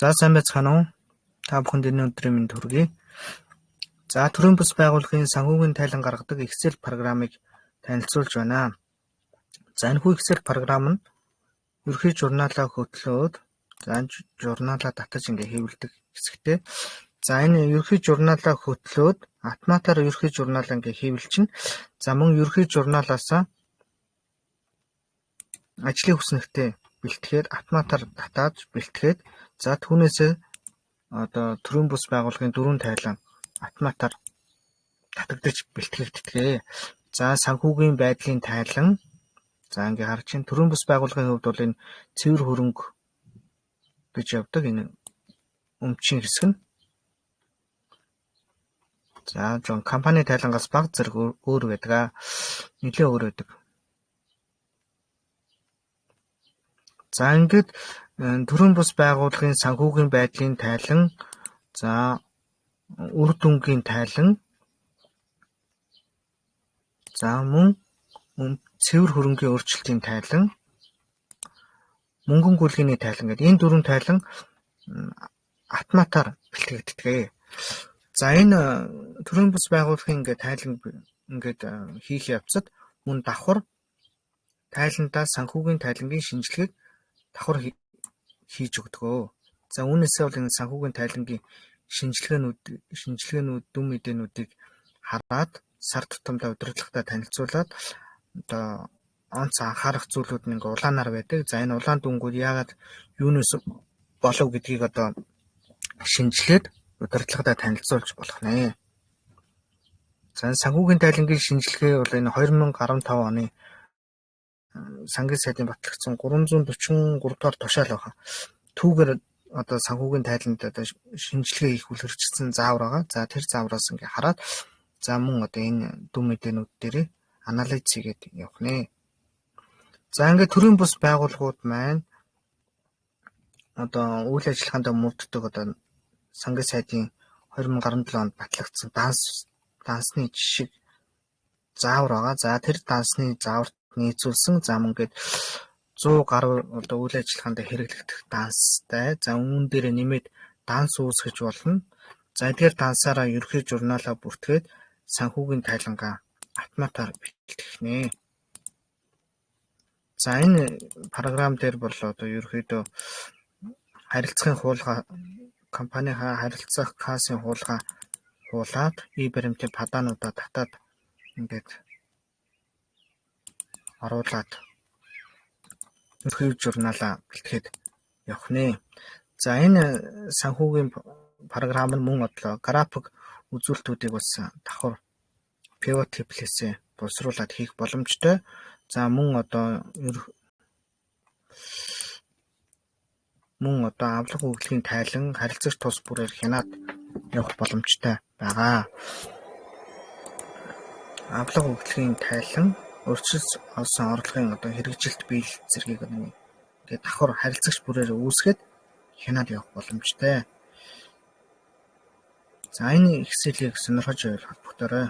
За сайн байцгаана уу? Та бүхэнд энэ өдрийн мэнд хүргэе. За төрийн бас байгууллагын санхүүгийн тайлан гаргадаг Excel программыг танилцуулж байна. За энэ хүү Excel програм нь ерөнхий журналаа хөтлөөд журналаа татаж ингээ хэвлэдэг хэсэгтэй. За энэ ерөнхий журналаа хөтлөөд автоматар ерөнхий журналаа ингээ хэвлэлчин. За мөн ерөнхий журналаас ажлын хүснэгтээ бэлтгэхэд автоматар татаж бэлтгэхэд за түүнээсээ одоо төрийн бус байгууллагын дөрвөн тайлан автоматар татагдаж бэлтгэгддэг. За санхүүгийн байдлын тайлан за ингээ харж чинь төрийн бус байгууллагын хувьд бол энэ цэвэр хөрөнгө гэж явдаг энэ өмчийн хэсэг нь. За компани тайлангаас бага зэрэг өөр байдаг. Нэлээ өөр байдаг. За ингээд төрийн бус байгууллагын санхүүгийн байдлын тайлан за үр дүнгийн тайлан за мөн цэвэр хөрөнгийн өөрчлөлтийн тайлан мөнгөн гүйлгээний тайлан гэдэг энэ дөрвөн тайлан автоматар бэлтгэгддэг. За энэ төрийн бус байгууллагын ингээд тайлан ингээд хийх явцад мөн давхар тайландаа санхүүгийн тайлангийн шинжилгээг давхар хийж өгдөг. За үүнээсээ бол энэ санхүүгийн тайлангийн шинжилгээнүүд дүн мэдээнүүдийг хараад сар тутамдаа удирдлагатай танилцуулаад одоо онц анхаарах зүйлүүд нь ингээ улаанаар байдаг. За энэ улаан дүнгууд яагаад юунаас болов гэдгийг одоо шинжилгээд удирдлагатай танилцуулж болох нэ. За санхүүгийн тайлангийн шинжилгээ бол энэ 2015 оны сангийн сайдын батлагдсан 343 дугаар тушаал байна. Түүгээр одоо санхүүгийн тайланд одоо шинжилгээ хийх үлгэрчсэн заавар байгаа. За тэр заавраас ингээ хараад за мөн одоо энэ дүн мэдээнүүд дээр анализ хийгээд явах нэ. За ингээ төрийн бус байгууллагууд маань одоо үйл ажиллагаанд мөрддөг одоо сангийн сайдын 2017 онд батлагдсан дансны жишг заавар байгаа. За тэр дансны зааварт нийцүүлсэн зам ингээд 100 гаруй одоо үйл ажиллагаанд хэрэглэгдэх данстай. За үүн дээр нэмээд данс үүсгэж болно. За эдгээр дансаараа ерөнхий журналаа бүртгээд санхүүгийн тайлангаа автоматар бэлтгэх нэ. За энэ програм дээр бол одоо ерөнхийдөө харилцагын хуулгаа компанийн харилцах кассын хуулгаа хуулаад баримтын падаануудаа татаад ингээд оруулаад ерөнхий журналаа бэлтгэхэд явах нэ. За энэ санхүүгийн програм нь мөн одоо график үзүүлэлтүүдийг бас давхар pivot table-ээсээ боловсруулад хийх боломжтой. За мөн одоо авлага өгөгдлийн тайлан харилцагч тус бүрээр хянаад явах боломжтой байгаа. Авлага өгөгдлийн тайлан өөрчлөлт олсон орлогын одоо хэрэгжилт биелэл зэргийг ингээд давхар харилцагч бүрээр үүсгээд хянаад явах боломжтой. За энэ Excel-ийг сонирхож байвал холбогдорой.